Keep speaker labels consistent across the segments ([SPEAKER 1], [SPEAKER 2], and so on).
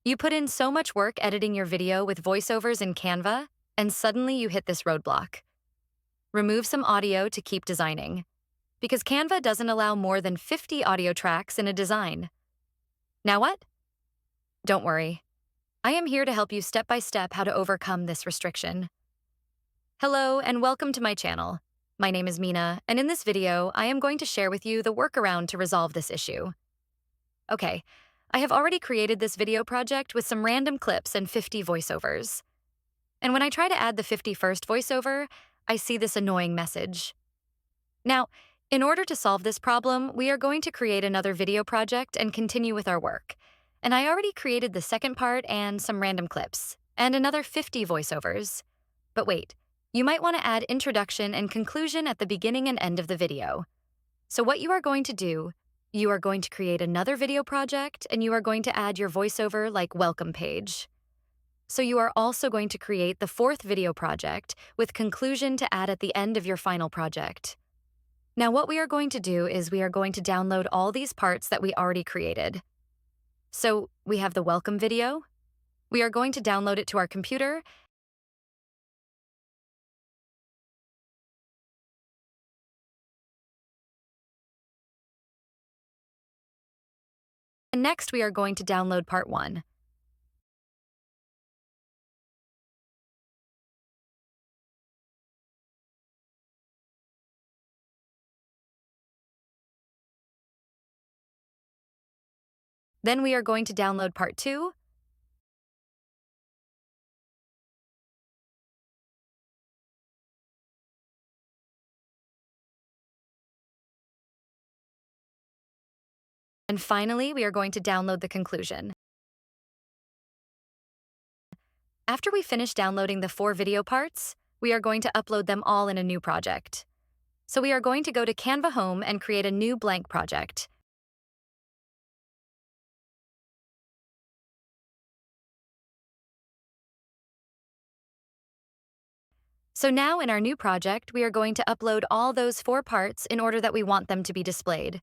[SPEAKER 1] You put in so much work editing your video with voiceovers in Canva, and suddenly you hit this roadblock. Remove some audio to keep designing, because Canva doesn't allow more than 50 audio tracks in a design. Now what? Don't worry. I am here to help you step by step how to overcome this restriction. Hello, and welcome to my channel. My name is Mina, and in this video, I am going to share with you the workaround to resolve this issue. Okay, I have already created this video project with some random clips and 50 voiceovers. And when I try to add the 51st voiceover, I see this annoying message. Now, in order to solve this problem, we are going to create another video project and continue with our work. And I already created the second part and some random clips, and another 50 voiceovers. But wait, you might want to add introduction and conclusion at the beginning and end of the video. So what you are going to do, you are going to create another video project and you are going to add your voiceover like welcome page. So you are also going to create the fourth video project with conclusion to add at the end of your final project. Now what we are going to do is we are going to download all these parts that we already created. So we have the welcome video. We are going to download it to our computer. And next we are going to download part 1. Then we are going to download part 2. And finally, we are going to download the conclusion. After we finish downloading the 4 video parts, we are going to upload them all in a new project. So we are going to go to Canva Home and create a new blank project. So now in our new project, we are going to upload all those 4 parts in order that we want them to be displayed.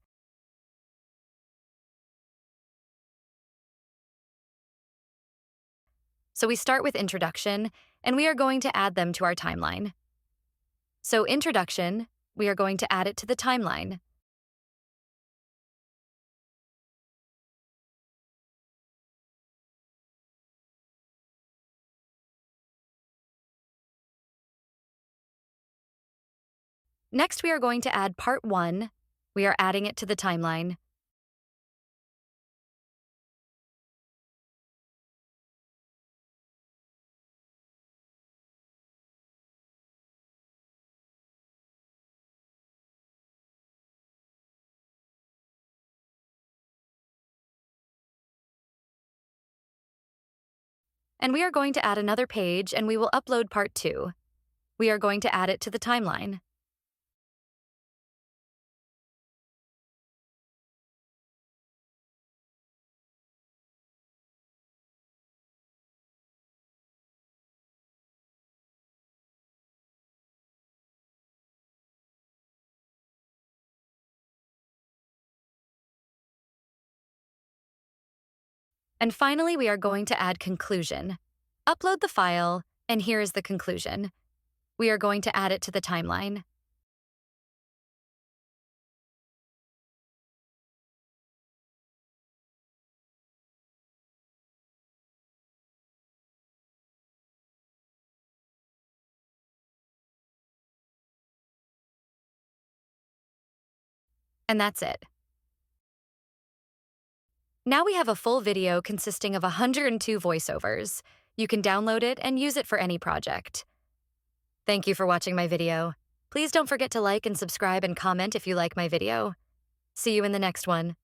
[SPEAKER 1] So we start with introduction, and we are going to add them to our timeline. So introduction, we are going to add it to the timeline. Next, we are going to add part 1. We are adding it to the timeline. And we are going to add another page, and we will upload part 2. We are going to add it to the timeline. And finally, we are going to add conclusion. Upload the file, and here is the conclusion. We are going to add it to the timeline. And that's it. Now we have a full video consisting of 102 voiceovers. You can download it and use it for any project. Thank you for watching my video. Please don't forget to like and subscribe and comment if you like my video. See you in the next one.